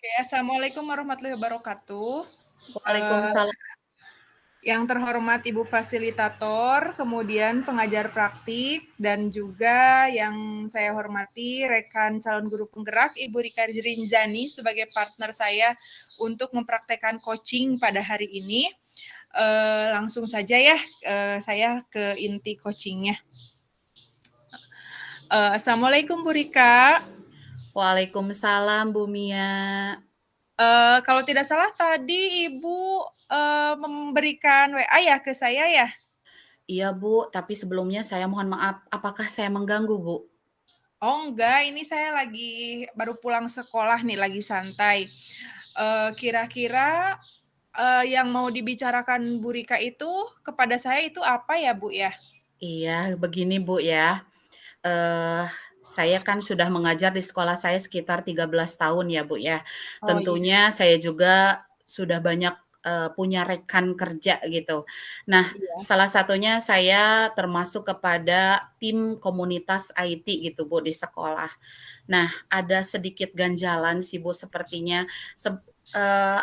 Oke, assalamualaikum warahmatullahi wabarakatuh. Eee, Waalaikumsalam. yang terhormat Ibu fasilitator, kemudian pengajar praktik, dan juga yang saya hormati rekan calon guru penggerak Ibu Rika Rinzani sebagai partner saya untuk mempraktekkan coaching pada hari ini. Langsung saja ya, saya ke inti coaching-nya. Assalamualaikum Bu Rika. Waalaikumsalam, Bu Mia. Kalau tidak salah tadi Ibu, memberikan WA ya ke saya ya? Iya, Bu, tapi sebelumnya saya mohon maaf, apakah saya mengganggu, Bu? Oh enggak, ini saya lagi baru pulang sekolah nih, lagi santai. Kira-kira, yang mau dibicarakan Bu Rika itu kepada saya itu apa ya, Bu, ya? Iya, begini, Bu, ya. Eee, saya kan sudah mengajar di sekolah saya sekitar 13 tahun ya, Bu, ya. Oh iya, Tentunya saya juga sudah banyak, punya rekan kerja gitu. Nah, iya. salah satunya saya termasuk kepada tim komunitas IT gitu, Bu, di sekolah. Nah, ada sedikit ganjalan sih, Bu, sepertinya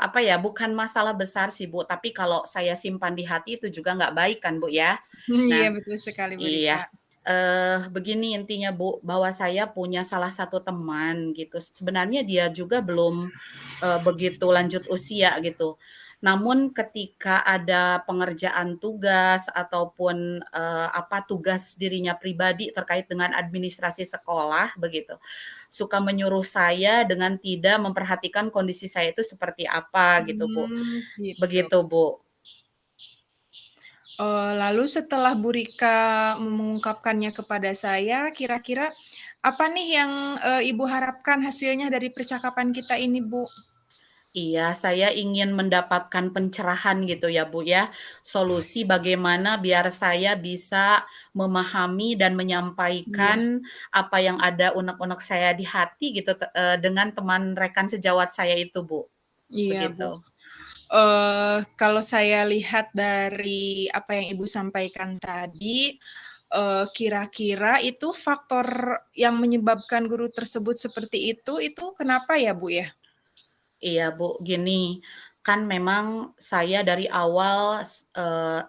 apa ya, bukan masalah besar sih, Bu, tapi kalau saya simpan di hati itu juga nggak baik kan, Bu, ya. Iya Nah betul sekali, Bu Rika. iya, begini intinya, Bu, bahwa saya punya salah satu teman gitu, sebenarnya dia juga belum, begitu lanjut usia gitu. Namun ketika ada pengerjaan tugas ataupun, tugas dirinya pribadi terkait dengan administrasi sekolah begitu, suka menyuruh saya dengan tidak memperhatikan kondisi saya itu seperti apa gitu, Bu. Gitu. Begitu, Bu. Lalu setelah Bu Rika mengungkapkannya kepada saya, kira-kira apa nih yang, Ibu harapkan hasilnya dari percakapan kita ini, Bu? Iya, saya ingin mendapatkan pencerahan gitu ya, Bu, ya. Solusi bagaimana biar saya bisa memahami dan Iya, menyampaikan apa yang ada unek-unek saya di hati gitu, dengan teman rekan sejawat saya itu, Bu, iya, Bu. begitu. Kalau saya lihat dari apa yang Ibu sampaikan tadi, kira-kira itu faktor yang menyebabkan guru tersebut seperti itu kenapa ya, Bu, ya? Iya, Bu, gini, kan memang saya dari awal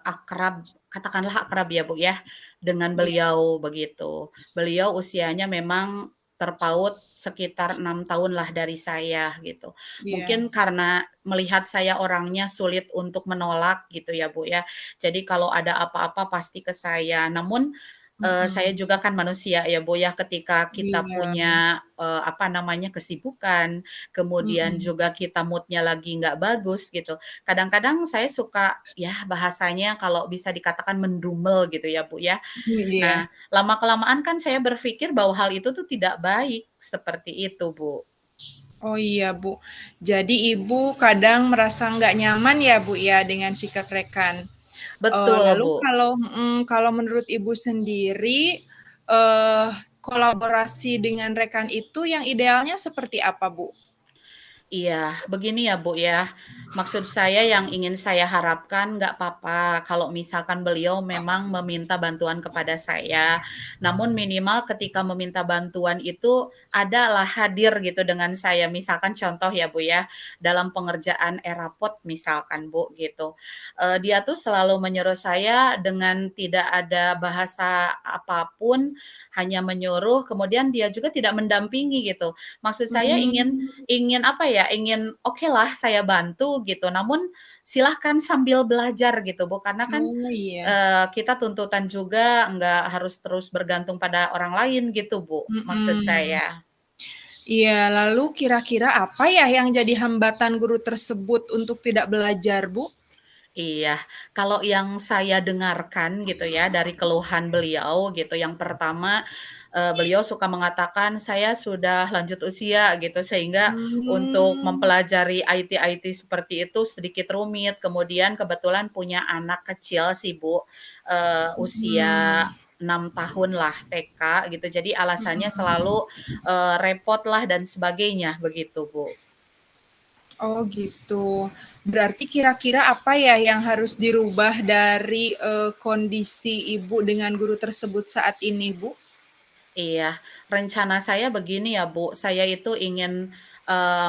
akrab, katakanlah akrab ya, Bu, ya, dengan Iya, beliau begitu. Beliau usianya memang terpaut sekitar 6 tahunlah dari saya gitu. iya. Mungkin karena melihat saya orangnya sulit untuk menolak gitu ya, Bu, ya. Jadi kalau ada apa-apa pasti ke saya. Namun, saya Mhm. juga kan manusia ya, Bu, ya, ketika kita Iya, punya, kesibukan, kemudian mhm. juga kita mood-nya lagi nggak bagus gitu. Kadang-kadang saya suka ya bahasanya kalau bisa dikatakan mendumel gitu ya, Bu, ya. Iya. Nah, lama-kelamaan kan saya berpikir bahwa hal itu tuh tidak baik, seperti itu, Bu. Oh iya, Bu. Jadi Ibu kadang merasa nggak nyaman ya, Bu, ya, dengan sikap rekan. Betul, Lalu Bu. kalau menurut Ibu sendiri, eee, kolaborasi dengan rekan itu yang idealnya seperti apa, Bu? Iya, begini ya, Bu, ya. Maksud saya yang ingin saya harapkan nggak apa-apa kalau misalkan beliau memang meminta bantuan kepada saya. Namun minimal ketika meminta bantuan itu adalah hadir gitu dengan saya. Misalkan contoh ya, Bu, ya, dalam pengerjaan e-rapot misalkan, Bu, gitu. Dia tuh selalu menyuruh saya dengan tidak ada bahasa apapun, hanya menyuruh, kemudian dia juga tidak mendampingi gitu. Maksud saya ingin Mmm, Ingin apa ya, ingin okelah saya bantu gitu, namun silahkan sambil belajar gitu, Bu, karena kan, oh iya, kita tuntutan juga nggak harus terus bergantung pada orang lain gitu, Bu, maksud mhm. saya. Iya, lalu kira-kira apa ya yang jadi hambatan guru tersebut untuk tidak belajar, Bu? Iya, kalau yang saya dengarkan gitu ya dari keluhan beliau gitu, yang pertama, beliau suka mengatakan, "Saya sudah lanjut usia," gitu, sehingga untuk Mmm, mempelajari IT-IT seperti itu sedikit rumit. Kemudian kebetulan punya anak kecil sih, Bu, usia mhm, 6 tahunlah TK gitu, jadi alasannya mhm. selalu, repotlah dan sebagainya, begitu, Bu. Oh gitu. Berarti kira-kira apa ya yang harus dirubah dari, kondisi Ibu dengan guru tersebut saat ini, Bu? Iya, rencana saya begini ya, Bu, saya itu ingin,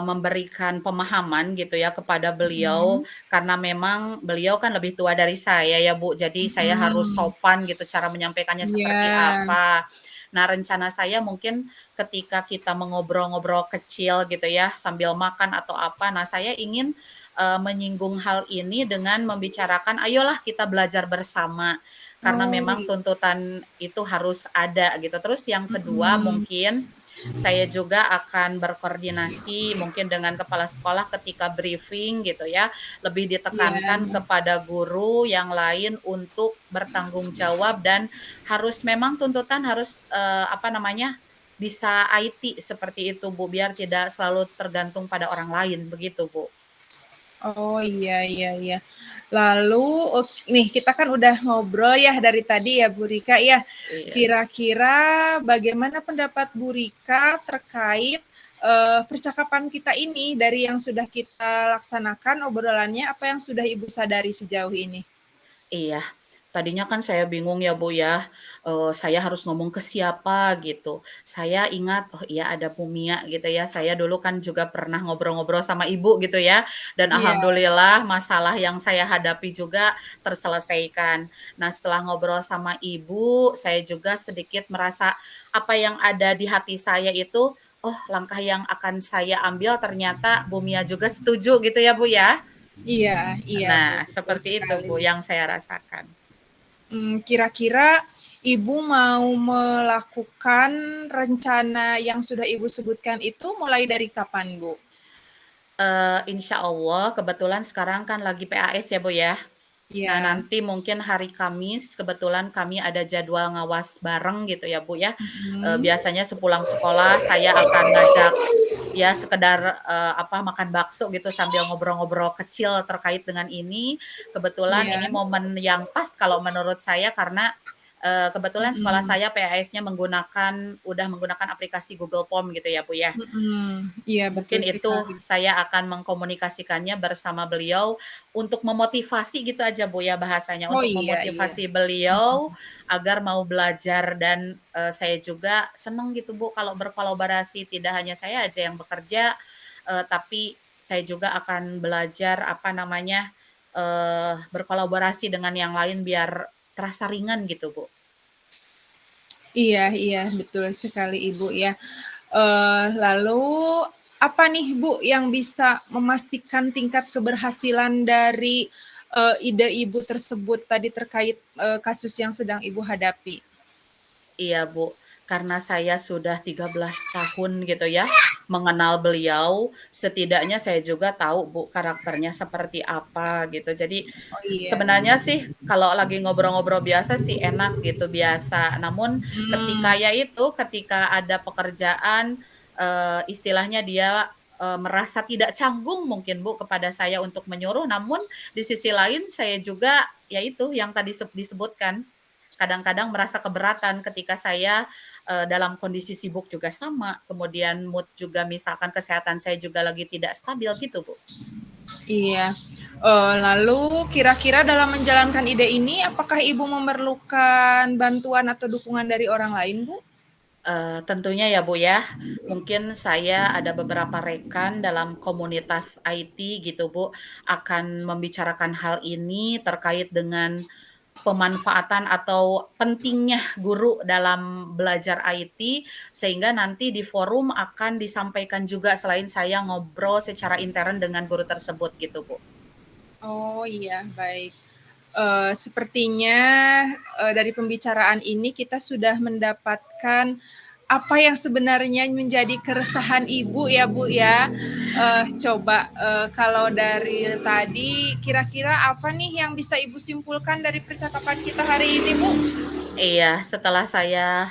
memberikan pemahaman gitu ya kepada beliau, Mhm. karena memang beliau kan lebih tua dari saya ya, Bu, jadi saya harus Mhm. sopan gitu cara menyampaikannya seperti Iya. apa. Nah, rencana saya mungkin ketika kita mengobrol-ngobrol kecil gitu ya, sambil makan atau apa, nah saya ingin, menyinggung hal ini dengan membicarakan, "Ayolah kita belajar bersama." Karena Oh, memang iya. tuntutan itu harus ada gitu. Terus yang kedua Mhm. mungkin saya juga akan berkoordinasi mungkin dengan kepala sekolah ketika briefing gitu ya, lebih Iya. ditekankan kepada guru yang lain untuk bertanggung jawab dan harus memang tuntutan harus, apa namanya, bisa IT seperti itu Bu, biar tidak selalu tergantung pada orang lain, begitu Bu. Oh, iya iya iya. Lalu, nih kita kan udah ngobrol ya dari tadi ya Bu Rika ya. Iya. Kira-kira bagaimana pendapat Bu Rika terkait, percakapan kita ini dari yang sudah kita laksanakan obrolannya, apa yang sudah Ibu sadari sejauh ini? Iya, tadinya kan saya bingung ya, Bu, ya, saya harus ngomong ke siapa gitu. Saya ingat, oh iya ada Bu Mia gitu ya, saya dulu kan juga pernah ngobrol-ngobrol sama Ibu gitu ya, dan Iya. alhamdulillah masalah yang saya hadapi juga terselesaikan. Nah, setelah ngobrol sama Ibu, saya juga sedikit merasa apa yang ada di hati saya itu, oh langkah yang akan saya ambil ternyata Bu Mia juga setuju gitu ya, Bu, ya. Iya iya Nah, Bu, betul seperti itu, sekali. Bu, yang saya rasakan. Kira-kira Ibu mau melakukan rencana yang sudah Ibu sebutkan itu mulai dari kapan, Bu? Insya Allah kebetulan sekarang kan lagi PAS ya, Bu, ya. Nah, Iya. nanti mungkin hari Kamis kebetulan kami ada jadwal ngawas bareng gitu ya, Bu, ya. Mhm. Biasanya sepulang sekolah saya akan ngajak ya sekedar, apa, makan bakso gitu sambil ngobrol-ngobrol kecil terkait dengan ini. Kebetulan Iya. ini momen yang pas kalau menurut saya karena, kebetulan sekolah Mhm. saya PAS-nya udah menggunakan aplikasi Google Form gitu ya, Bu, ya. Mhm. Iya, betul Mungkin itu sekali. saya akan mengkomunikasikannya bersama beliau untuk memotivasi gitu aja, Bu, ya bahasanya, Oh, untuk iya iya. memotivasi beliau agar mau belajar dan, saya juga senang gitu, Bu, kalau berkolaborasi, tidak hanya saya aja yang bekerja, tapi saya juga akan belajar, apa namanya, berkolaborasi dengan yang lain biar terasa ringan gitu, Bu. Iya iya, betul sekali Ibu ya. Lalu apa nih Bu yang bisa memastikan tingkat keberhasilan dari, ide Ibu tersebut tadi terkait, kasus yang sedang Ibu hadapi? Iya, Bu, karena saya sudah 13 tahun gitu ya, mengenal beliau, setidaknya saya juga tahu, Bu, karakternya seperti apa gitu. Jadi, Oh, iya. sebenarnya sih kalau lagi ngobrol-ngobrol biasa sih enak gitu, biasa. Namun ketika Mmm. ya itu, ketika ada pekerjaan, istilahnya dia, merasa tidak canggung mungkin, Bu, kepada saya untuk menyuruh, namun di sisi lain saya juga ya itu yang tadi disebutkan, kadang-kadang merasa keberatan ketika saya, dalam kondisi sibuk juga sama, kemudian mood juga misalkan kesehatan saya juga lagi tidak stabil gitu, Bu. Iya. Lalu kira-kira dalam menjalankan ide ini apakah Ibu memerlukan bantuan atau dukungan dari orang lain, Bu? Tentunya ya, Bu, ya. Mungkin saya ada beberapa rekan dalam komunitas IT gitu, Bu, akan membicarakan hal ini terkait dengan pemanfaatan atau pentingnya guru dalam belajar IT, sehingga nanti di forum akan disampaikan juga selain saya ngobrol secara intern dengan guru tersebut gitu, Bu. Oh, iya, baik. Sepertinya, dari pembicaraan ini kita sudah mendapatkan apa yang sebenarnya menjadi keresahan Ibu ya, Bu, ya. Coba, kalau dari tadi kira-kira apa nih yang bisa Ibu simpulkan dari percakapan kita hari ini, Bu? Iya, setelah saya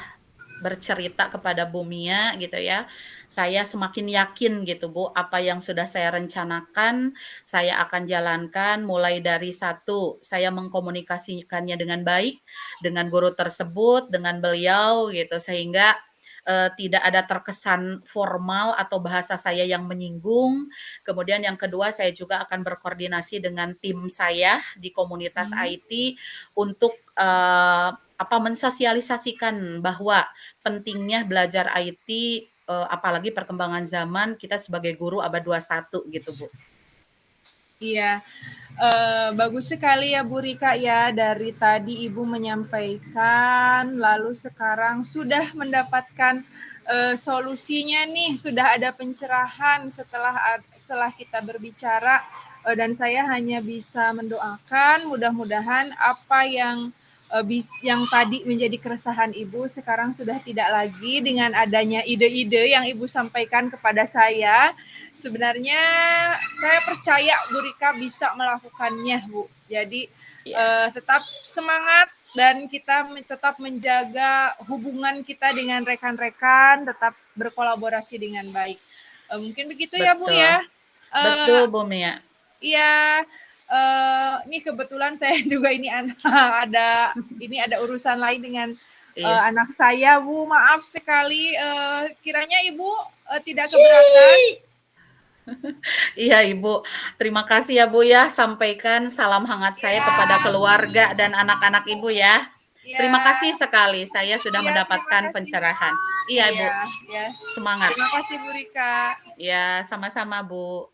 bercerita kepada Bu Mia gitu ya, saya semakin yakin gitu Bu, apa yang sudah saya rencanakan, saya akan jalankan mulai dari satu, saya mengkomunikasikannya dengan baik, dengan guru tersebut, dengan beliau gitu, sehingga, tidak ada terkesan formal atau bahasa saya yang menyinggung. Kemudian yang kedua, saya juga akan berkoordinasi dengan tim saya di komunitas Mhm. IT untuk, apa, mensosialisasikan bahwa pentingnya belajar IT apalagi perkembangan zaman kita sebagai guru abad 21 gitu, Bu. Iya, bagus sekali ya Bu Rika ya, dari tadi Ibu menyampaikan, lalu sekarang sudah mendapatkan solusinya nih, sudah ada pencerahan setelah kita berbicara, dan saya hanya bisa mendoakan mudah-mudahan apa yang tadi menjadi keresahan Ibu sekarang sudah tidak lagi dengan adanya ide-ide yang Ibu sampaikan kepada saya. Sebenarnya saya percaya Bu Rika bisa melakukannya, Bu. Jadi tetap semangat dan kita tetap menjaga hubungan kita dengan rekan-rekan, tetap berkolaborasi dengan baik. Mungkin begitu ya, Bu Betul. ya. Betul, Bu Mia. Iya, ini kebetulan saya juga ini ada urusan lain dengan Iya. anak saya, Bu. Maaf sekali, kiranya Ibu tidak keberatan. Iya, Ibu. Terima kasih ya, Bu ya. Sampaikan salam hangat saya kepada keluarga dan anak-anak Ibu ya. Terima Ya, kasih sekali saya sudah terima mendapatkan kasih. pencerahan. Iya, Bu. Ya. Semangat. Terima kasih Bu Rika. Ya, sama-sama, Bu.